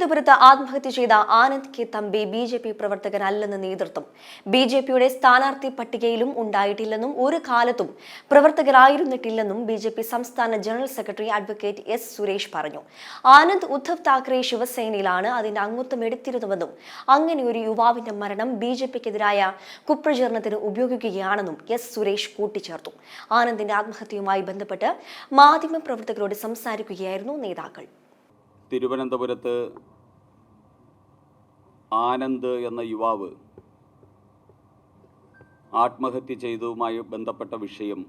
തിരുവനന്തപുരത്ത് ആത്മഹത്യ ചെയ്ത ആനന്ദ് കെ തമ്പി ബി.ജെ.പി. പ്രവർത്തകനല്ലെന്ന് നേതൃത്വം. ബി.ജെ.പിയുടെ സ്ഥാനാർത്ഥി പട്ടികയിലും ഉണ്ടായിട്ടില്ലെന്നും ഒരു കാലത്തും പ്രവർത്തകരായിരുന്നിട്ടില്ലെന്നും ബി.ജെ.പി. സംസ്ഥാന general secretary advocate S. Suresh പറഞ്ഞു. ആനന്ദ് ഉദ്ധവ് താക്കറെ ശിവസേനയിലാണ് അതിന്റെ അംഗത്വം എടുത്തിരുന്നുവെന്നും അങ്ങനെ ഒരു യുവാവിന്റെ മരണം ബി.ജെ.പിക്കെതിരായ കുപ്രചരണത്തിന് ഉപയോഗിക്കുകയാണെന്നും എസ്. സുരേഷ് കൂട്ടിച്ചേർത്തു. ആനന്ദിന്റെ ആത്മഹത്യയുമായി ബന്ധപ്പെട്ട് മാധ്യമപ്രവർത്തകരോട് സംസാരിക്കുകയായിരുന്നു നേതാക്കൾ. തിരുവനന്തപുരത്ത് ആനന്ദ് എന്ന യുവാവ് ആത്മഹത്യ ചെയ്തതുമായി ബന്ധപ്പെട്ട വിഷയം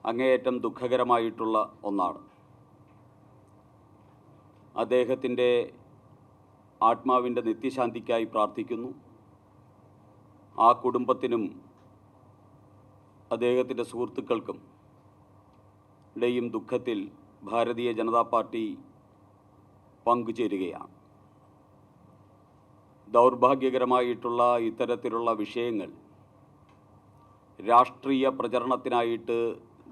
അങ്ങേയറ്റം ദുഃഖകരമായിട്ടുള്ള ഒന്നാണ്. അദ്ദേഹത്തിൻ്റെ ആത്മാവിൻ്റെ നിത്യശാന്തിക്കായി പ്രാർത്ഥിക്കുന്നു. ആ കുടുംബത്തിനും അദ്ദേഹത്തിൻ്റെ സുഹൃത്തുക്കൾക്കും ഇടയും ദുഃഖത്തിൽ ഭാരതീയ ജനതാ പാർട്ടി പങ്കുചേരുകയാണ്. ദൗർഭാഗ്യകരമായിട്ടുള്ള ഇത്തരത്തിലുള്ള വിഷയങ്ങൾ രാഷ്ട്രീയ പ്രചരണത്തിനായിട്ട്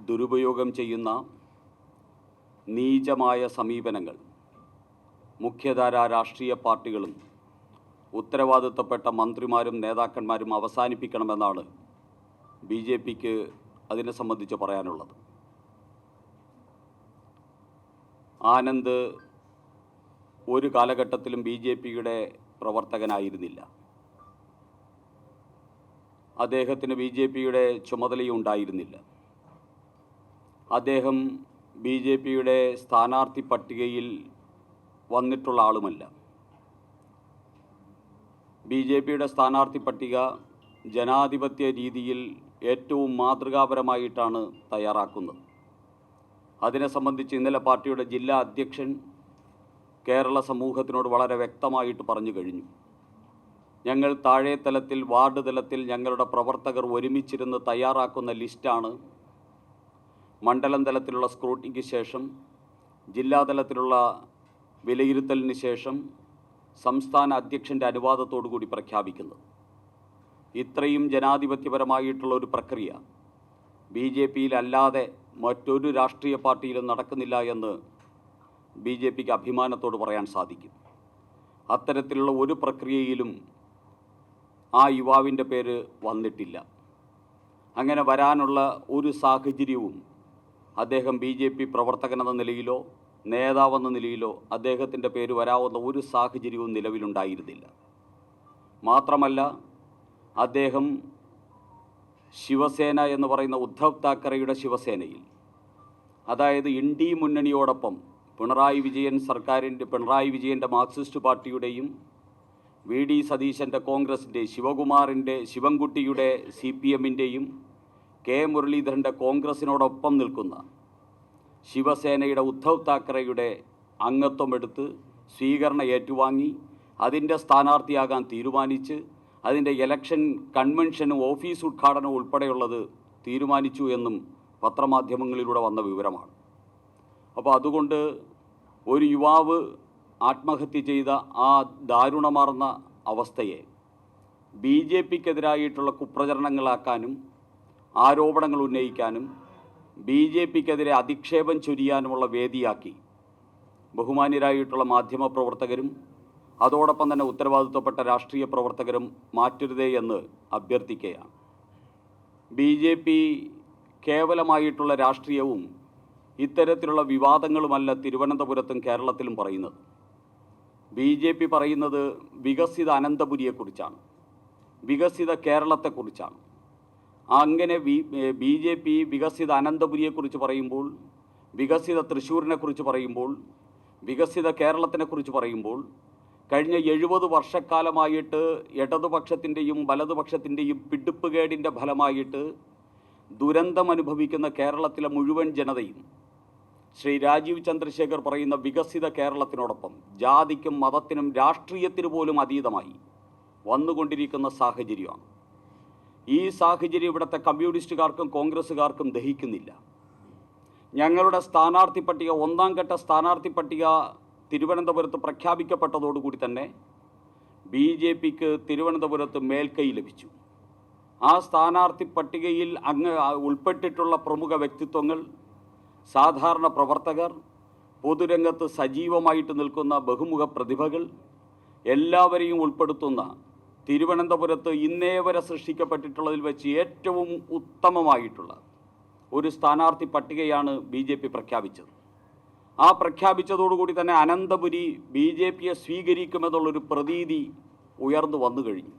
ദുരുപയോഗം ചെയ്യുന്ന നീചമായ സമീപനങ്ങൾ മുഖ്യധാര രാഷ്ട്രീയ പാർട്ടികളും ഉത്തരവാദിത്തപ്പെട്ട മന്ത്രിമാരും നേതാക്കന്മാരും അവസാനിപ്പിക്കണമെന്നാണ് ബി.ജെ.പിക്ക് അതിനെ സംബന്ധിച്ച് പറയാനുള്ളത്. ആനന്ദ് ഒരു കാലഘട്ടത്തിലും ബി.ജെ.പിയുടെ പ്രവർത്തകനായിരുന്നില്ല. അദ്ദേഹത്തിന് ബി.ജെ.പിയുടെ ചുമതലയും ഉണ്ടായിരുന്നില്ല. അദ്ദേഹം ബി.ജെ.പിയുടെ സ്ഥാനാർത്ഥി പട്ടികയിൽ വന്നിട്ടുള്ള ആളുമല്ല. ബി.ജെ.പിയുടെ സ്ഥാനാർത്ഥി പട്ടിക ജനാധിപത്യ രീതിയിൽ ഏറ്റവും മാതൃകാപരമായിട്ടാണ് തയ്യാറാക്കുന്നത്. അതിനെ സംബന്ധിച്ച് ഇന്നലെ പാർട്ടിയുടെ ജില്ലാ അധ്യക്ഷൻ കേരള സമൂഹത്തിനോട് വളരെ വ്യക്തമായിട്ട് പറഞ്ഞു കഴിഞ്ഞു. ഞങ്ങൾ താഴെ തലത്തിൽ വാർഡ് തലത്തിൽ ഞങ്ങളുടെ പ്രവർത്തകർ ഒരുമിച്ചിരുന്ന് തയ്യാറാക്കുന്ന ലിസ്റ്റാണ് മണ്ഡലം തലത്തിലുള്ള സ്ക്രൂട്ടിനിക്ക് ശേഷം ജില്ലാതലത്തിലുള്ള വിലയിരുത്തലിന് ശേഷം സംസ്ഥാന അധ്യക്ഷൻ്റെ അനുവാദത്തോടു കൂടി പ്രഖ്യാപിക്കുന്നത്. ഇത്രയും ജനാധിപത്യപരമായിട്ടുള്ള ഒരു പ്രക്രിയ ബി.ജെ.പിയിലല്ലാതെ മറ്റൊരു രാഷ്ട്രീയ പാർട്ടിയിലും നടക്കുന്നില്ല എന്ന് ബി.ജെ.പിക്ക് അഭിമാനത്തോട് പറയാൻ സാധിക്കും. അത്തരത്തിലുള്ള ഒരു പ്രക്രിയയിലും ആ യുവാവിൻ്റെ പേര് വന്നിട്ടില്ല. അങ്ങനെ വരാനുള്ള ഒരു സാഹചര്യവും അദ്ദേഹം ബി.ജെ.പി. പ്രവർത്തകനെന്ന നിലയിലോ നേതാവെന്ന നിലയിലോ അദ്ദേഹത്തിൻ്റെ പേര് വരാവുന്ന ഒരു സാഹചര്യവും നിലവിലുണ്ടായിരുന്നില്ല. മാത്രമല്ല, അദ്ദേഹം ശിവസേന എന്ന് പറയുന്ന ഉദ്ധവ് താക്കറെയുടെ ശിവസേനയിൽ, അതായത് ഇന്ത്യ മുന്നണിയോടൊപ്പം പിണറായി വിജയൻ്റെ മാർക്സിസ്റ്റ് പാർട്ടിയുടെയും വി.ഡി. സതീശൻ്റെ കോൺഗ്രസിൻ്റെ, ശിവൻകുട്ടിയുടെ CPM-ൻ്റെയും കെ. മുരളീധരൻ്റെ കോൺഗ്രസിനോടൊപ്പം നിൽക്കുന്ന ശിവസേനയുടെ ഉദ്ധവ് താക്കറെയുടെ അംഗത്വമെടുത്ത് സ്വീകരണം ഏറ്റുവാങ്ങി അതിൻ്റെ സ്ഥാനാർത്ഥിയാകാൻ തീരുമാനിച്ച് അതിൻ്റെ ഇലക്ഷൻ കൺവെൻഷനും ഓഫീസ് ഉദ്ഘാടനവും ഉൾപ്പെടെയുള്ളത് തീരുമാനിച്ചു എന്നും പത്രമാധ്യമങ്ങളിലൂടെ വന്ന വിവരമാണ്. അപ്പോൾ അതുകൊണ്ട് ഒരു യുവാവ് ആത്മഹത്യ ചെയ്ത ആ ദാരുണമാർന്ന അവസ്ഥയെ ബി.ജെ.പിക്കെതിരായിട്ടുള്ള കുപ്രചരണങ്ങളാക്കാനും ആരോപണങ്ങൾ ഉന്നയിക്കാനും ബി.ജെ.പിക്കെതിരെ അധിക്ഷേപം ചൊരിയാനുമുള്ള വേദിയാക്കി ബഹുമാന്യരായിട്ടുള്ള മാധ്യമപ്രവർത്തകരും അതോടൊപ്പം തന്നെ ഉത്തരവാദിത്തപ്പെട്ട രാഷ്ട്രീയ പ്രവർത്തകരും മാറ്റരുതേ എന്ന് അഭ്യർത്ഥിക്കുകയാണ്. ബി.ജെ.പി. കേവലമായിട്ടുള്ള രാഷ്ട്രീയവും ഇത്തരത്തിലുള്ള വിവാദങ്ങളുമല്ല തിരുവനന്തപുരത്തും കേരളത്തിലും പറയുന്നത്. ബി.ജെ.പി. പറയുന്നത് വികസിത അനന്തപുരിയെക്കുറിച്ചാണ്, വികസിത കേരളത്തെക്കുറിച്ചാണ്. അങ്ങനെ ബി.ജെ.പി. വികസിത അനന്തപുരിയെക്കുറിച്ച് പറയുമ്പോൾ, വികസിത തൃശ്ശൂരിനെക്കുറിച്ച് പറയുമ്പോൾ, വികസിത കേരളത്തിനെക്കുറിച്ച് പറയുമ്പോൾ കഴിഞ്ഞ 70 വർഷക്കാലമായിട്ട് ഇടതുപക്ഷത്തിൻ്റെയും വലതുപക്ഷത്തിൻ്റെയും പിടിപ്പുകേടിൻ്റെ ഫലമായിട്ട് ദുരന്തമനുഭവിക്കുന്ന കേരളത്തിലെ മുഴുവൻ ജനതയും ശ്രീ രാജീവ് ചന്ദ്രശേഖർ പറയുന്ന വികസിത കേരളത്തിനോടൊപ്പം ജാതിക്കും മതത്തിനും രാഷ്ട്രീയത്തിന് പോലും അതീതമായി വന്നുകൊണ്ടിരിക്കുന്ന സാഹചര്യമാണ്. ഈ സാഹചര്യം ഇവിടുത്തെ കമ്മ്യൂണിസ്റ്റുകാർക്കും കോൺഗ്രസ്സുകാർക്കും ദഹിക്കുന്നില്ല. ഞങ്ങളുടെ സ്ഥാനാർത്ഥി പട്ടിക, ഒന്നാം ഘട്ട സ്ഥാനാർത്ഥി പട്ടിക തിരുവനന്തപുരത്ത് പ്രഖ്യാപിക്കപ്പെട്ടതോടുകൂടി തന്നെ ബി.ജെ.പിക്ക് തിരുവനന്തപുരത്ത് മേൽക്കൈ ലഭിച്ചു. ആ സ്ഥാനാർത്ഥി പട്ടികയിൽ ഉൾപ്പെട്ടിട്ടുള്ള പ്രമുഖ വ്യക്തിത്വങ്ങൾ, സാധാരണ പ്രവർത്തകർ, പൊതുരംഗത്ത് സജീവമായിട്ട് നിൽക്കുന്ന ബഹുമുഖ പ്രതിഭകൾ എല്ലാവരെയും ഉൾപ്പെടുത്തുന്ന തിരുവനന്തപുരത്ത് ഇന്നേ വരെ സൃഷ്ടിക്കപ്പെട്ടിട്ടുള്ളതിൽ വെച്ച് ഏറ്റവും ഉത്തമമായിട്ടുള്ള ഒരു സ്ഥാനാർത്ഥി പട്ടികയാണ് BJP പ്രഖ്യാപിച്ചത്. ആ പ്രഖ്യാപിച്ചതോടുകൂടി തന്നെ അനന്തപുരി BJPയെ സ്വീകരിക്കുമെന്നുള്ളൊരു പ്രതീതി ഉയർന്നു വന്നു കഴിഞ്ഞു.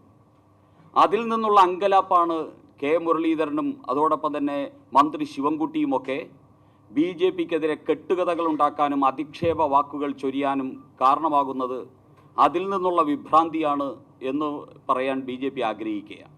അതിൽ നിന്നുള്ള അങ്കലാപ്പാണ് കെ മുരളീധരനും അതോടൊപ്പം തന്നെ മന്ത്രി ശിവൻകുട്ടിയുമൊക്കെ BJPക്കെതിരെ കെട്ടുകഥകൾ ഉണ്ടാക്കാനും അധിക്ഷേപ വാക്കുകൾ ചൊരിയാനും കാരണമാകുന്നത്. അതിൽ നിന്നുള്ള വിഭ്രാന്തിയാണ് എന്ന് പറയാൻ BJP ആഗ്രഹിക്കുകയാണ്.